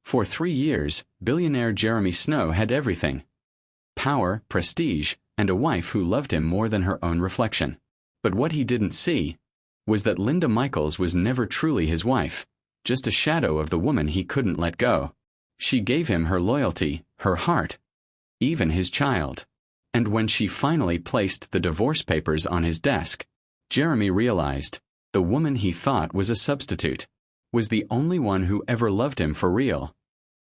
For 3 years, billionaire Jeremy Snow had everything: power, prestige, and a wife who loved him more than her own reflection. But what he didn't see was that Linda Michaels was never truly his wife, just a shadow of the woman he couldn't let go. She gave him her loyalty, her heart, even his child. And when she finally placed the divorce papers on his desk, Jeremy realized the woman he thought was a substitute was the only one who ever loved him for real.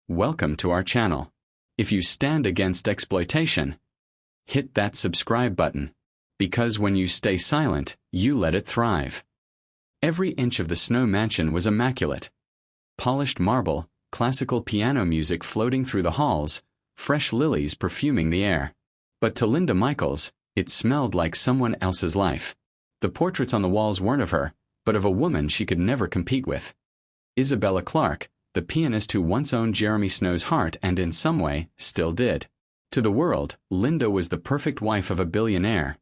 Welcome to our channel. If you stand against exploitation, hit that subscribe button, because when you stay silent, you let it thrive. Every inch of the Snow mansion was immaculate. Polished marble, classical piano music floating through the halls, fresh lilies perfuming the air. But to Linda Michaels, it smelled like someone else's life. The portraits on the walls weren't of her, but of a woman she could never compete with. Isabella Clarke, the pianist who once owned Jeremy Snow's heart and in some way still did. To the world, Linda was the perfect wife of a billionaire.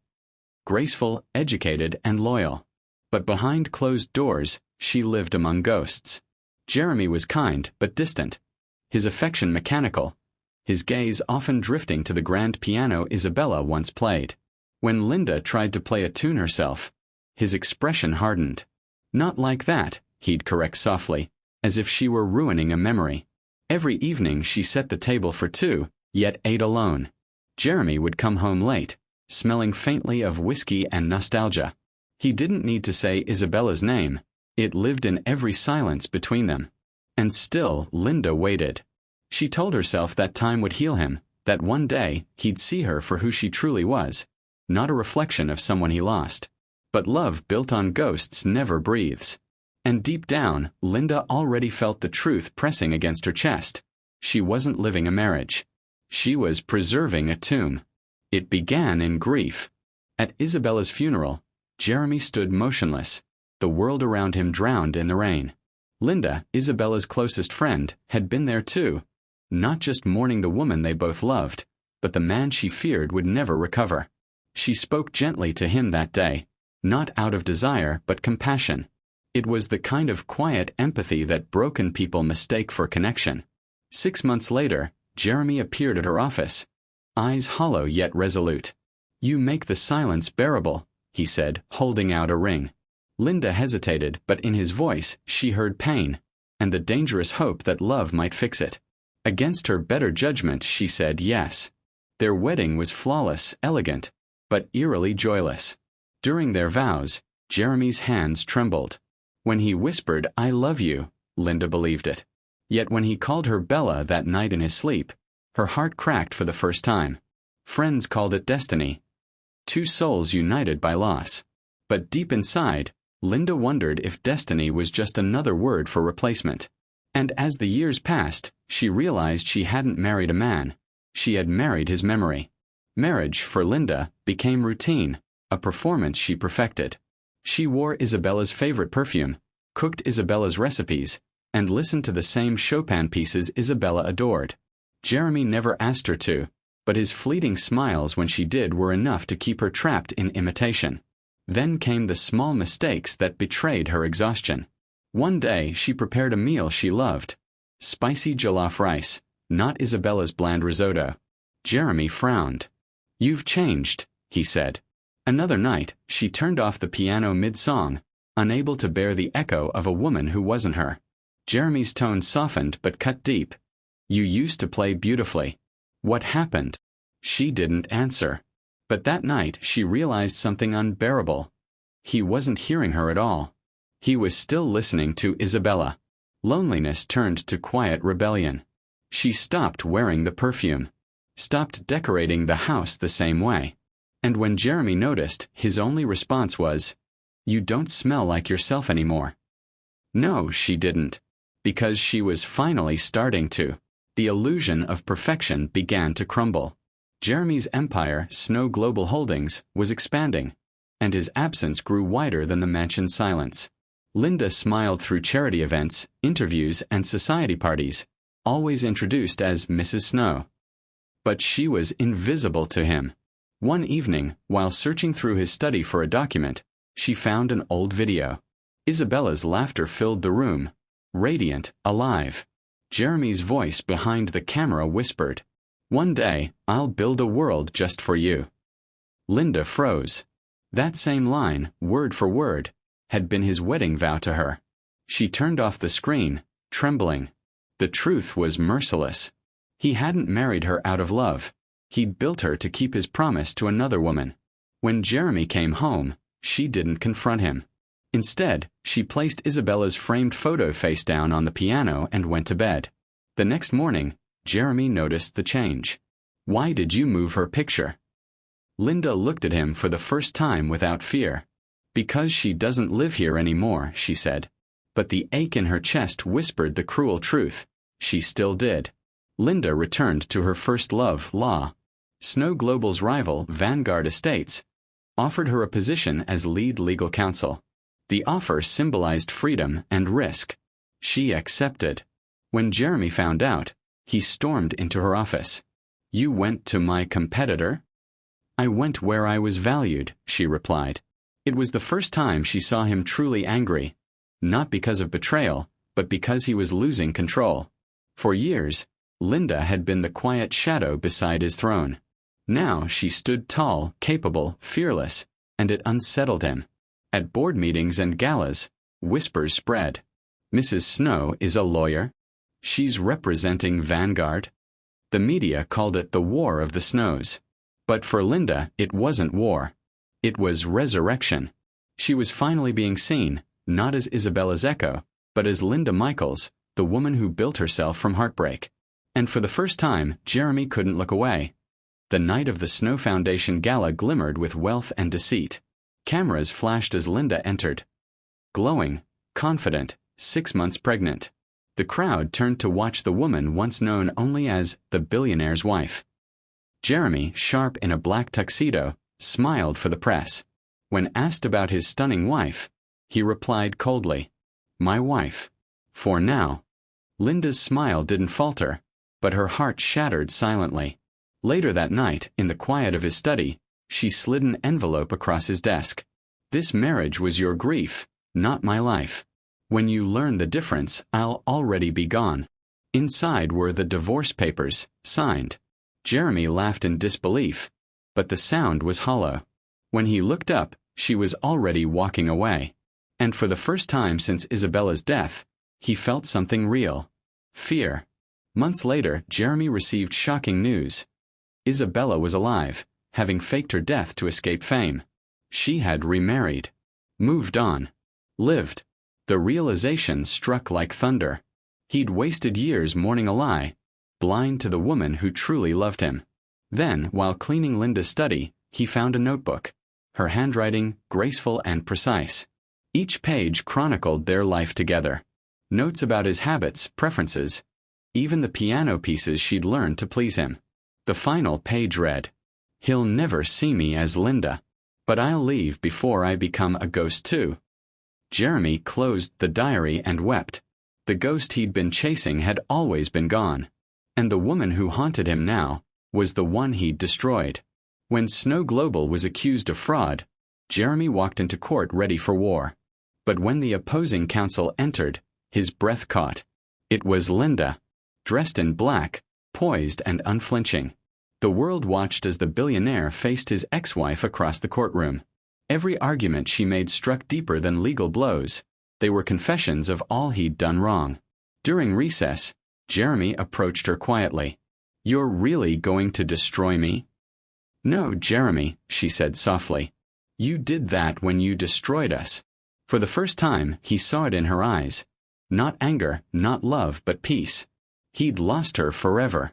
Graceful, educated, and loyal. But behind closed doors, she lived among ghosts. Jeremy was kind but distant, his affection mechanical, his gaze often drifting to the grand piano Isabella once played. When Linda tried to play a tune herself, his expression hardened. "Not like that," he'd correct softly, as if she were ruining a memory. Every evening she set the table for two, yet ate alone. Jeremy would come home late, smelling faintly of whiskey and nostalgia. He didn't need to say Isabella's name. It lived in every silence between them. And still Linda waited. She told herself that time would heal him, that one day he'd see her for who she truly was, not a reflection of someone he lost. But love built on ghosts never breathes. And deep down, Linda already felt the truth pressing against her chest. She wasn't living a marriage. She was preserving a tomb. It began in grief. At Isabella's funeral, Jeremy stood motionless, the world around him drowned in the rain. Linda, Isabella's closest friend, had been there too, not just mourning the woman they both loved, but the man she feared would never recover. She spoke gently to him that day, not out of desire but compassion. It was the kind of quiet empathy that broken people mistake for connection. 6 months later, Jeremy appeared at her office, eyes hollow yet resolute. "You make the silence bearable," he said, holding out a ring. Linda hesitated, but in his voice she heard pain, and the dangerous hope that love might fix it. Against her better judgment, she said yes. Their wedding was flawless, elegant, but eerily joyless. During their vows, Jeremy's hands trembled. When he whispered, "I love you," Linda believed it. Yet when he called her Bella that night in his sleep, her heart cracked for the first time. Friends called it destiny. Two souls united by loss. But deep inside, Linda wondered if destiny was just another word for replacement. And as the years passed, she realized she hadn't married a man. She had married his memory. Marriage, for Linda, became routine, a performance she perfected. She wore Isabella's favorite perfume, cooked Isabella's recipes, and listened to the same Chopin pieces Isabella adored. Jeremy never asked her to, but his fleeting smiles when she did were enough to keep her trapped in imitation. Then came the small mistakes that betrayed her exhaustion. One day she prepared a meal she loved. Spicy jollof rice, not Isabella's bland risotto. Jeremy frowned. "You've changed," he said. Another night, she turned off the piano mid-song, unable to bear the echo of a woman who wasn't her. Jeremy's tone softened but cut deep. "You used to play beautifully. What happened?" She didn't answer. But that night she realized something unbearable. He wasn't hearing her at all. He was still listening to Isabella. Loneliness turned to quiet rebellion. She stopped wearing the perfume, stopped decorating the house the same way. And when Jeremy noticed, his only response was, "You don't smell like yourself anymore." No, she didn't. Because she was finally starting to. The illusion of perfection began to crumble. Jeremy's empire, Snow Global Holdings, was expanding, and his absence grew wider than the mansion's silence. Linda smiled through charity events, interviews, and society parties, always introduced as Mrs. Snow. But she was invisible to him. One evening, while searching through his study for a document, she found an old video. Isabella's laughter filled the room, radiant, alive. Jeremy's voice behind the camera whispered, "One day, I'll build a world just for you." Linda froze. That same line, word for word, had been his wedding vow to her. She turned off the screen, trembling. The truth was merciless. He hadn't married her out of love. He'd built her to keep his promise to another woman. When Jeremy came home, she didn't confront him. Instead, she placed Isabella's framed photo face down on the piano and went to bed. The next morning, Jeremy noticed the change. "Why did you move her picture?" Linda looked at him for the first time without fear. "Because she doesn't live here anymore," she said. But the ache in her chest whispered the cruel truth. She still did. Linda returned to her first love, law. Snow Global's rival, Vanguard Estates, offered her a position as lead legal counsel. The offer symbolized freedom and risk. She accepted. When Jeremy found out, he stormed into her office. "You went to my competitor?" "I went where I was valued," she replied. It was the first time she saw him truly angry, not because of betrayal, but because he was losing control. For years, Linda had been the quiet shadow beside his throne. Now she stood tall, capable, fearless, and it unsettled him. At board meetings and galas, whispers spread. "Mrs. Snow is a lawyer. She's representing Vanguard." The media called it the War of the Snows. But for Linda, it wasn't war. It was resurrection. She was finally being seen, not as Isabella's echo, but as Linda Michaels, the woman who built herself from heartbreak. And for the first time, Jeremy couldn't look away. The night of the Snow Foundation gala glimmered with wealth and deceit. Cameras flashed as Linda entered. Glowing, confident, 6 months pregnant. The crowd turned to watch the woman once known only as the billionaire's wife. Jeremy, sharp in a black tuxedo, smiled for the press. When asked about his stunning wife, he replied coldly, "My wife. For now." Linda's smile didn't falter, but her heart shattered silently. Later that night, in the quiet of his study, she slid an envelope across his desk. "This marriage was your grief, not my life. When you learn the difference, I'll already be gone." Inside were the divorce papers, signed. Jeremy laughed in disbelief, but the sound was hollow. When he looked up, she was already walking away. And for the first time since Isabella's death, he felt something real. Fear. Months later, Jeremy received shocking news. Isabella was alive, having faked her death to escape fame. She had remarried. Moved on. Lived. The realization struck like thunder. He'd wasted years mourning a lie, blind to the woman who truly loved him. Then, while cleaning Linda's study, he found a notebook. Her handwriting, graceful and precise. Each page chronicled their life together. Notes about his habits, preferences, even the piano pieces she'd learned to please him. The final page read, "He'll never see me as Linda, but I'll leave before I become a ghost too." Jeremy closed the diary and wept. The ghost he'd been chasing had always been gone. And the woman who haunted him now was the one he'd destroyed. When Snow Global was accused of fraud, Jeremy walked into court ready for war. But when the opposing counsel entered, his breath caught. It was Linda, dressed in black, poised and unflinching. The world watched as the billionaire faced his ex-wife across the courtroom. Every argument she made struck deeper than legal blows. They were confessions of all he'd done wrong. During recess, Jeremy approached her quietly. "You're really going to destroy me?" "No, Jeremy," she said softly. "You did that when you destroyed us." For the first time, he saw it in her eyes. Not anger, not love, but peace. He'd lost her forever.